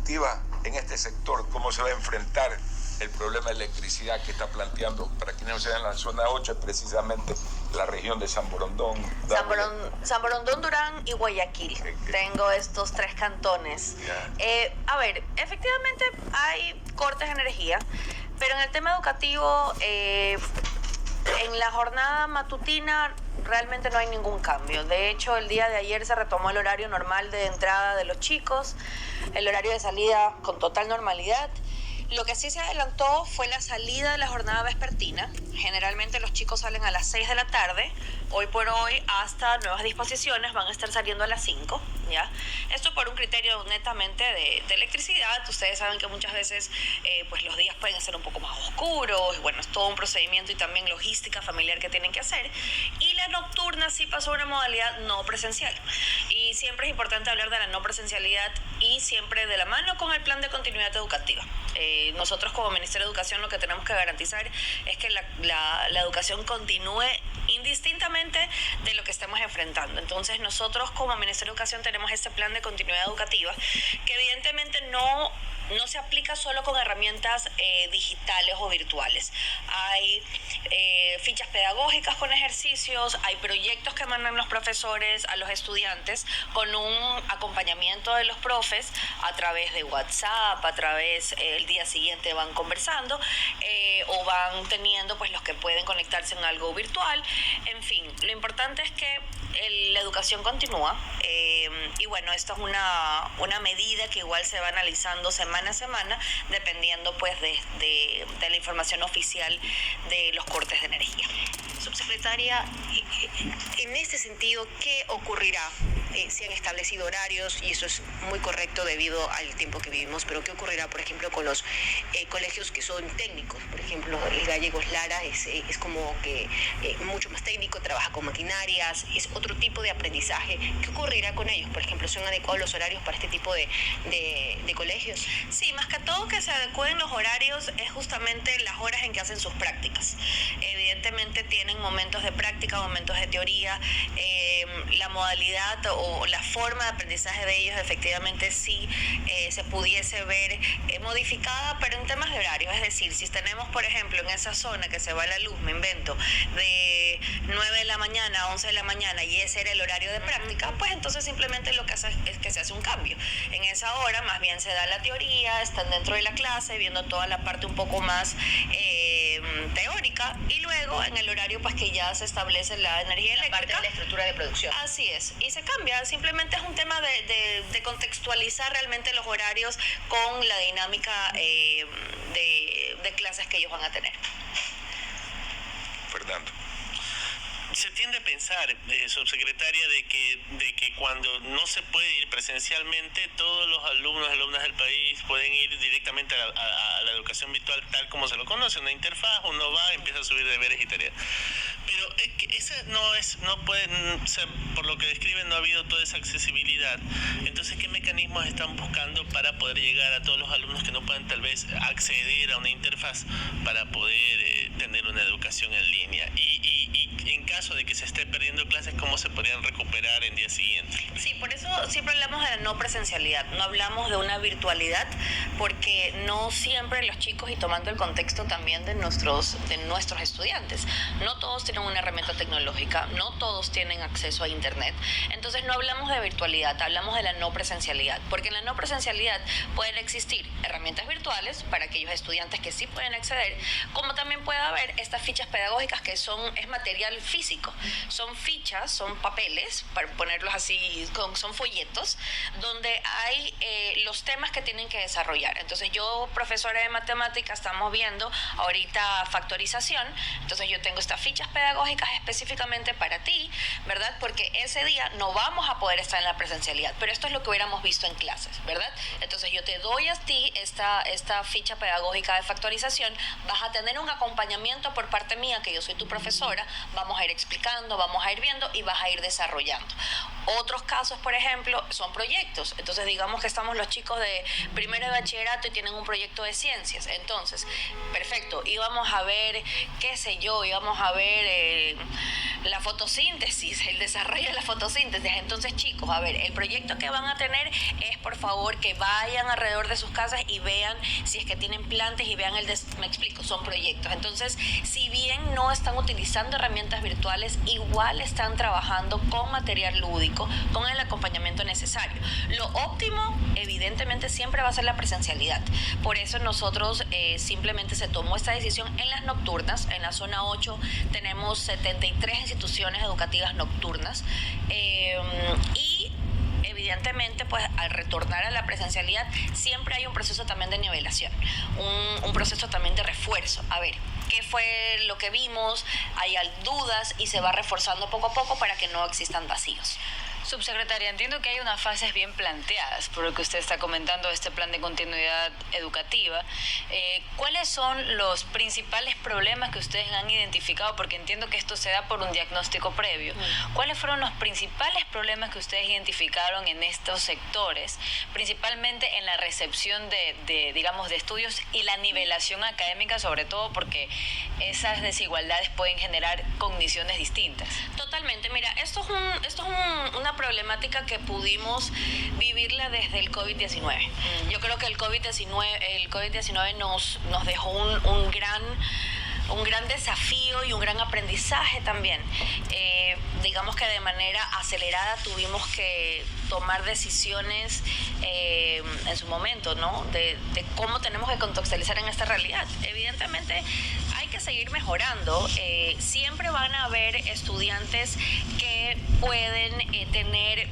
productiva en este sector, cómo se va a enfrentar el problema de electricidad que está planteando, para quienes no se ven en la zona 8, es precisamente la región de San Borondón. San Borondón, Durán y Guayaquil. Tengo estos 3 cantones. A ver, efectivamente hay cortes de energía, pero en el tema educativo, en la jornada matutina realmente no hay ningún cambio. De hecho, el día de ayer se retomó el horario normal de entrada de los chicos, el horario de salida con total normalidad. Lo que sí se adelantó fue la salida de la jornada vespertina. Generalmente los chicos salen a las 6 de la tarde. Hoy por hoy, hasta nuevas disposiciones, van a estar saliendo a las 5, ¿ya? Esto por un criterio netamente de electricidad. Ustedes saben que muchas veces pues los días pueden ser un poco más oscuros. Bueno, es todo un procedimiento y también logística familiar que tienen que hacer. Y la nocturna sí pasó a una modalidad no presencial. Y siempre es importante hablar de la no presencialidad y siempre de la mano con el plan de continuidad educativa. Nosotros como Ministerio de Educación lo que tenemos que garantizar es que la educación continúe indistintamente de lo que estemos enfrentando. Entonces nosotros como Ministerio de Educación tenemos este plan de continuidad educativa que evidentemente no se aplica solo con herramientas digitales o virtuales. Hay fichas pedagógicas con ejercicios, hay proyectos que mandan los profesores a los estudiantes con un acompañamiento de los profes a través de WhatsApp, a través el día siguiente van conversando o van teniendo pues los que pueden conectarse en algo virtual. En fin, lo importante es que la educación continúa y bueno, esto es una medida que igual se va analizando semana a semana dependiendo pues de la información oficial de los cortes de energía. Subsecretaria, en este sentido, ¿qué ocurrirá? Se han establecido horarios y eso es muy correcto debido al tiempo que vivimos, pero ¿qué ocurrirá, por ejemplo, con los colegios que son técnicos? Por ejemplo, el Gallegos Lara es como que mucho más técnico, trabaja con maquinarias, es otro tipo de aprendizaje. ¿Qué ocurrirá con ellos? Por ejemplo, ¿son adecuados los horarios para este tipo de colegios? Sí, más que todo que se adecúen los horarios es justamente las horas en que hacen sus prácticas. Evidentemente tienen momentos de práctica, momentos de teoría, la modalidad o la forma de aprendizaje de ellos efectivamente sí se pudiese ver modificada, pero en temas de horarios. Es decir, si tenemos, por ejemplo, en esa zona que se va la luz, me invento, de 9 de la mañana a 11 de la mañana y ese era el horario de práctica, pues entonces simplemente lo que hace es que se hace un cambio. En esa hora más bien se da la teoría, están dentro de la clase viendo toda la parte un poco más teórica y luego en el horario pues que ya se establece la energía eléctrica. Parte de la estructura de producción. Así es, y se cambia, simplemente es un tema de contextualizar realmente los horarios con la dinámica de clases que ellos van a tener. Fernando. Se tiende a pensar, subsecretaria, de que cuando no se puede ir presencialmente, todos los alumnas del país pueden ir directamente a la educación virtual tal como se lo conoce, una interfaz, uno va, empieza a subir deberes y tareas. Pero es que esa no puede ser, por lo que describen, no ha habido toda esa accesibilidad. Entonces, ¿qué mecanismos están buscando para poder llegar a todos los alumnos que no puedan tal vez acceder a una interfaz para poder tener una educación en línea? Y en caso de que se esté perdiendo clases, ¿cómo se podrían recuperar en día siguiente? Sí, por eso siempre hablamos de la no presencialidad, no hablamos de una virtualidad, porque no siempre los chicos, y tomando el contexto también de nuestros estudiantes, no todos tienen una herramienta tecnológica, no todos tienen acceso a internet, entonces no hablamos de virtualidad, hablamos de la no presencialidad, porque en la no presencialidad pueden existir herramientas virtuales para aquellos estudiantes que sí pueden acceder, como también puede haber estas fichas pedagógicas que es material físico, son fichas, son papeles, para ponerlos así, son folletos, donde hay los temas que tienen que desarrollar. Entonces yo, profesora de matemáticas, estamos viendo ahorita factorización, entonces yo tengo estas fichas pedagógicas específicamente para ti, ¿verdad? Porque ese día no vamos a poder estar en la presencialidad, pero esto es lo que hubiéramos visto en clases, ¿verdad? Entonces yo te doy a ti esta ficha pedagógica de factorización, vas a tener un acompañamiento por parte mía, que yo soy tu profesora, vamos a ir explicando, vamos a ir viendo y vas a ir desarrollando. Otros casos, por ejemplo, son proyectos. Entonces, digamos que estamos los chicos de primero de bachillerato y tienen un proyecto de ciencias. Entonces, perfecto, íbamos a ver, qué sé yo, íbamos a ver la fotosíntesis, el desarrollo de la fotosíntesis. Entonces, chicos, a ver, el proyecto que van a tener es, por favor, que vayan alrededor de sus casas y vean si es que tienen plantas y vean me explico, son proyectos. Entonces, si bien no están utilizando herramientas virtuales, igual están trabajando con material lúdico, con el acompañamiento necesario. Lo óptimo, evidentemente, siempre va a ser la presencialidad. Por eso nosotros simplemente se tomó esta decisión en las nocturnas. En la zona 8 tenemos 73 instituciones educativas nocturnas y evidentemente, pues al retornar a la presencialidad siempre hay un proceso también de nivelación, un proceso también de refuerzo. A ver, ¿qué fue lo que vimos? Hay dudas y se va reforzando poco a poco para que no existan vacíos. Subsecretaria, entiendo que hay unas fases bien planteadas por lo que usted está comentando de este plan de continuidad educativa. ¿Cuáles son los principales problemas que ustedes han identificado? Porque entiendo que esto se da por un diagnóstico previo. ¿Cuáles fueron los principales problemas que ustedes identificaron en estos sectores, principalmente en la recepción digamos, de estudios y la nivelación académica, sobre todo porque esas desigualdades pueden generar cogniciones distintas? Totalmente. Mira, esto es una problemática que pudimos vivirla desde el COVID-19. Yo creo que el COVID-19 nos dejó un gran desafío y un gran aprendizaje también. Digamos que de manera acelerada tuvimos que tomar decisiones en su momento, ¿no? De cómo tenemos que contextualizar en esta realidad. Evidentemente hay que seguir mejorando. Siempre van a haber estudiantes que pueden tener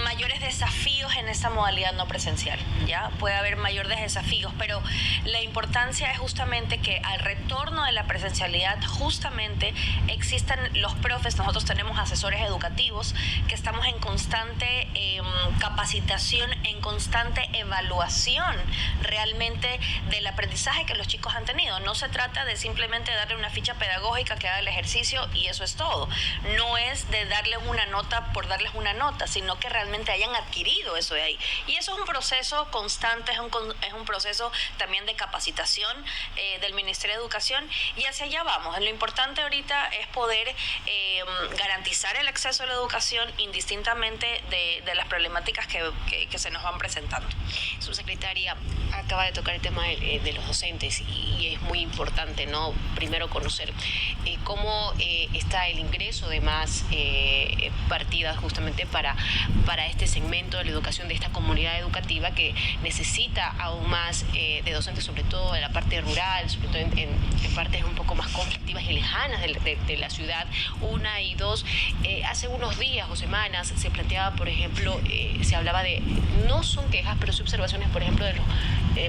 mayores desafíos en esta modalidad no presencial, ¿ya? Puede haber mayores desafíos, pero la importancia es justamente que al retorno de la presencialidad justamente existan los profes. Nosotros tenemos asesores educativos que estamos en constante capacitación, en constante evaluación realmente del aprendizaje que los chicos han tenido. No se trata de simplemente darle una ficha pedagógica que haga el ejercicio y eso es todo. No es de darles una nota por darles una nota, sino que realmente hayan adquirido eso de ahí. Y eso es un proceso constante, es un proceso también de capacitación del Ministerio de Educación, y hacia allá vamos. Lo importante ahorita es poder garantizar el acceso a la educación indistintamente de las problemáticas que se nos van presentando. Subsecretaria, acaba de tocar el tema de los docentes y es muy importante, ¿no? Primero conocer cómo está el ingreso de más partidas justamente para este segmento de la educación de esta comunidad educativa que necesita aún más de docentes, sobre todo en la parte rural, sobre todo en partes un poco más conflictivas y lejanas de la ciudad. Una y dos, hace unos días o semanas se planteaba, por ejemplo, se hablaba de, no son quejas, pero sí observaciones, por ejemplo, de los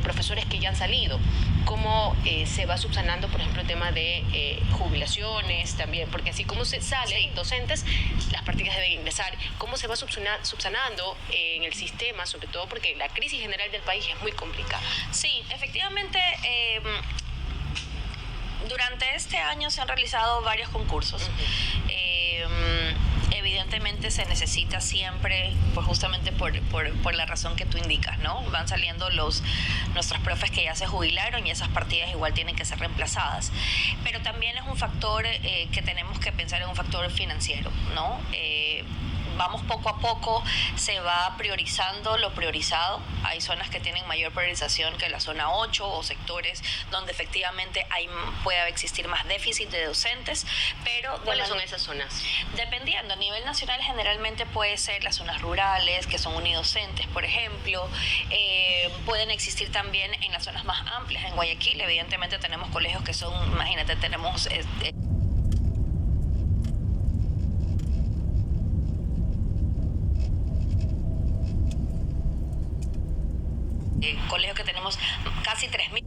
profesores que ya han salido, cómo se va subsanando, por ejemplo, el tema de jubilaciones también, porque así como se salen docentes, las partidas deben ingresar, cómo se va subsanando en el sistema, sobre todo porque la crisis general del país es muy complicada. Sí, efectivamente, durante este año se han realizado varios concursos. Evidentemente se necesita siempre, pues justamente por la razón que tú indicas, ¿no? Van saliendo nuestros profes que ya se jubilaron y esas partidas igual tienen que ser reemplazadas. Pero también es un factor que tenemos que pensar en un factor financiero, ¿no? Vamos poco a poco, se va priorizando lo priorizado. Hay zonas que tienen mayor priorización que la zona 8 o sectores donde efectivamente puede existir más déficit de docentes, pero... ¿Cuáles son esas zonas? Dependiendo, a nivel nacional generalmente puede ser las zonas rurales, que son unidocentes, por ejemplo. Pueden existir también en las zonas más amplias. En Guayaquil, evidentemente, tenemos colegios que son, imagínate, tenemos... colegios que tenemos casi 3.000.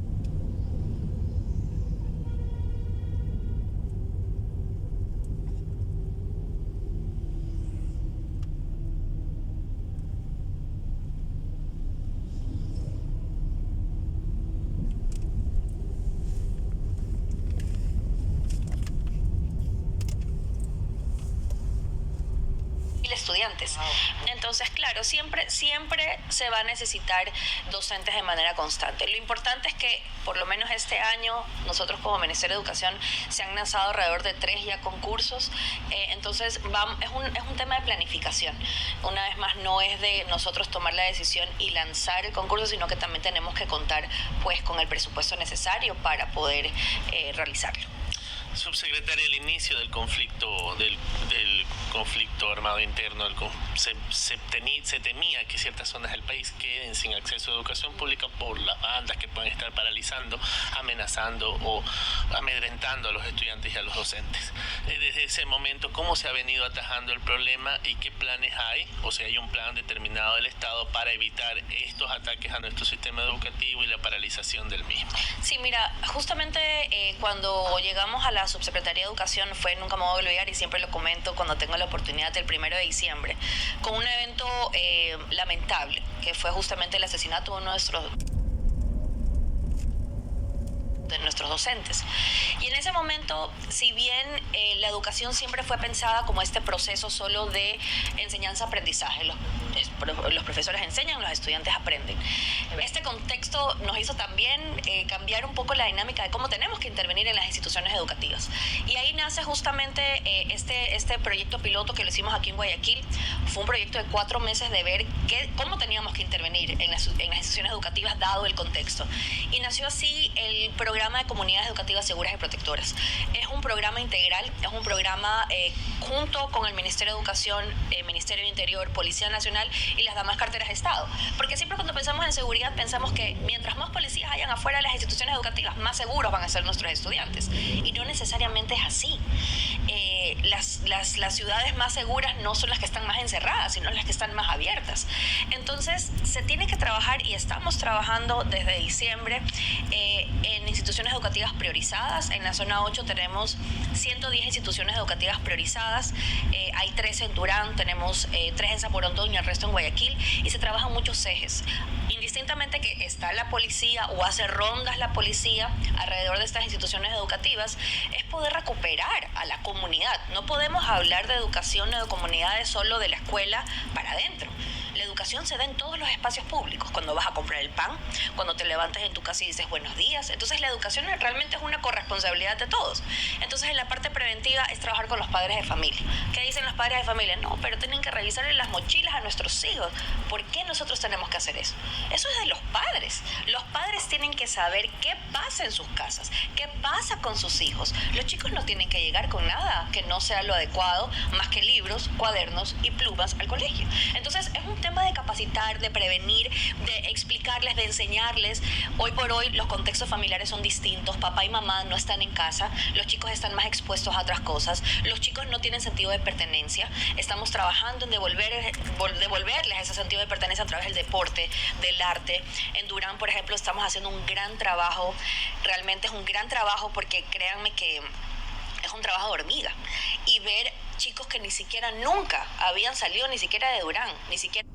Estudiantes. estudiantes. Entonces, claro, siempre se va a necesitar docentes de manera constante. Lo importante es que, por lo menos este año, nosotros como Ministerio de Educación se han lanzado alrededor de 3 ya concursos. Entonces, es un tema de planificación. Una vez más, no es de nosotros tomar la decisión y lanzar el concurso, sino que también tenemos que contar pues con el presupuesto necesario para poder realizarlo. Subsecretaria, el inicio del conflicto armado interno, se temía que ciertas zonas del país queden sin acceso a educación pública por las bandas que pueden estar paralizando, amenazando o amedrentando a los estudiantes y a los docentes. Desde ese momento, ¿cómo se ha venido atajando el problema y qué planes hay? O sea, hay un plan determinado del Estado para evitar estos ataques a nuestro sistema educativo y la paralización del mismo. Sí, mira, justamente cuando llegamos a la Subsecretaría de Educación nunca me voy a olvidar y siempre lo comento cuando tengo la oportunidad, el 1 de diciembre, con un evento lamentable, que fue justamente el asesinato de uno de nuestros docentes. Y en ese momento, si bien la educación siempre fue pensada como este proceso solo de enseñanza-aprendizaje, los profesores enseñan, los estudiantes aprenden. Este contexto nos hizo también cambiar un poco la dinámica de cómo tenemos que intervenir en las instituciones educativas. Y ahí nace justamente este proyecto piloto que lo hicimos aquí en Guayaquil. Fue un proyecto de 4 meses de ver cómo teníamos que intervenir en las instituciones educativas dado el contexto. Y nació así el programa de comunidades educativas seguras y protectoras. Es un programa integral, es un programa junto con el Ministerio de Educación, Ministerio de Interior, Policía Nacional y las demás carteras de Estado. Porque siempre cuando pensamos en seguridad pensamos que mientras más policías hayan afuera de las instituciones educativas, más seguros van a ser nuestros estudiantes. Y no necesariamente es así. Las ciudades más seguras no son las que están más encerradas, sino las que están más abiertas. Entonces, se tiene que trabajar y estamos trabajando desde diciembre en instituciones educativas priorizadas. En la zona 8 tenemos 110 instituciones educativas priorizadas. Hay 3 en Durán, tenemos 3 en San Borondón y el resto en Guayaquil. Y se trabajan muchos ejes. Indistintamente que está la policía o hace rondas la policía alrededor de estas instituciones educativas, es poder recuperar a la comunidad. No podemos hablar de educación o de comunidades solo de la escuela para adentro. La educación se da en todos los espacios públicos, cuando vas a comprar el pan, cuando te levantas en tu casa y dices buenos días. Entonces la educación realmente es una corresponsabilidad de todos. Entonces en la parte preventiva es trabajar con los padres de familia. ¿Qué dicen los padres de familia? No, pero tienen que revisarle las mochilas a nuestros hijos. ¿Por qué nosotros tenemos que hacer eso? Eso es de los padres. Los padres tienen que saber qué pasa en sus casas, qué pasa con sus hijos. Los chicos no tienen que llegar con nada que no sea lo adecuado, más que libros, cuadernos y plumas al colegio. Entonces es un tema de capacitar, de prevenir, de explicarles, de enseñarles. Hoy por hoy los contextos familiares son distintos, papá y mamá no están en casa, los chicos están más expuestos a otras cosas, los chicos no tienen sentido de pertenencia. Estamos trabajando en devolverles ese sentido de pertenencia a través del deporte, del arte. En Durán, por ejemplo, estamos haciendo un gran trabajo, realmente es un gran trabajo porque créanme que es un trabajo de hormiga. Y ver chicos que ni siquiera nunca habían salido ni siquiera de Durán, ni siquiera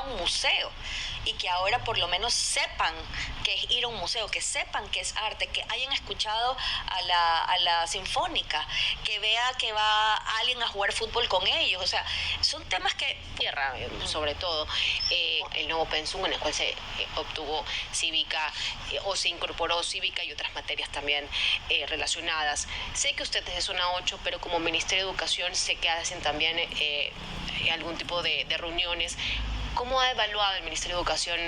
un museo y que ahora por lo menos sepan que es ir a un museo, que sepan que es arte, que hayan escuchado a la sinfónica, que vea que va alguien a jugar fútbol con ellos. O sea, son temas que tierra, sobre todo el nuevo pensum en el cual se obtuvo cívica o se incorporó cívica y otras materias también relacionadas. Sé que ustedes de zona 8, pero como Ministerio de Educación sé que hacen también algún tipo de reuniones. ¿Cómo ha evaluado el Ministerio de Educación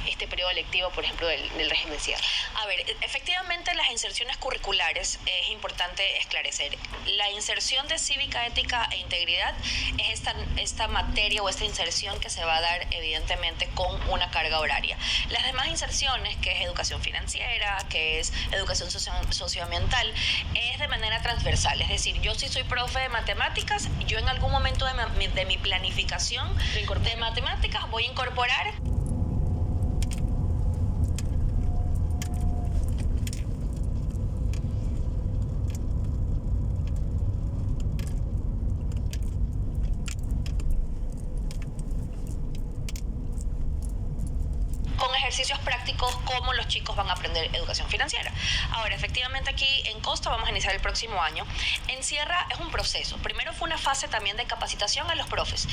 este periodo lectivo, por ejemplo, del régimen cierre? A ver, efectivamente las inserciones curriculares es importante esclarecer. La inserción de cívica, ética e integridad es esta materia o esta inserción que se va a dar evidentemente con una carga horaria. Las demás inserciones, que es educación financiera, que es educación socioambiental, es de manera transversal. Es decir, yo sí soy profe de matemáticas, yo en algún momento de mi planificación de matemáticas voy a incorporar ejercicios prácticos cómo los chicos van a aprender educación financiera. Ahora, efectivamente aquí en Costa vamos a iniciar el próximo año. En Sierra es un proceso. Primero fue una fase también de capacitación a los profes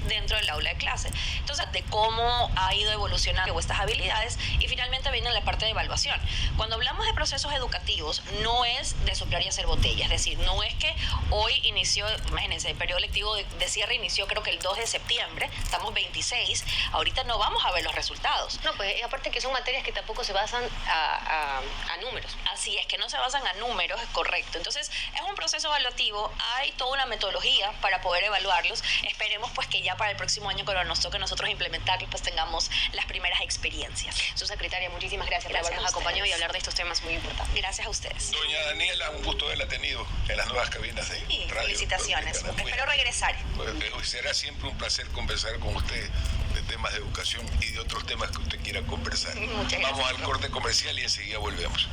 dentro del aula de clase. Entonces, de cómo ha ido evolucionando estas habilidades y finalmente viene la parte de evaluación. Cuando hablamos de procesos educativos, no es de soplar y hacer botella, es decir, no es que hoy inició, imagínense, el periodo lectivo de cierre inició creo que el 2 de septiembre, estamos 26, ahorita no vamos a ver los resultados. No, pues aparte que son materias que tampoco se basan a números. Así es, que no se basan a números, es correcto. Entonces, es un proceso evaluativo, hay toda una metodología para poder evaluarlos. Esperemos pues que ya para el próximo año, cuando nos toque nosotros implementarlos, pues tengamos las primeras experiencias. Subsecretaria, muchísimas gracias por habernos acompañado y hablar de estos temas muy importantes. Gracias a ustedes. Doña Daniela, un gusto haberla tenido en las nuevas cabinas de radio. Felicitaciones. Espero regresar. Pues, será siempre un placer conversar con usted de temas de educación y de otros temas que usted quiera conversar. Muchas gracias. Vamos al corte comercial y enseguida volvemos.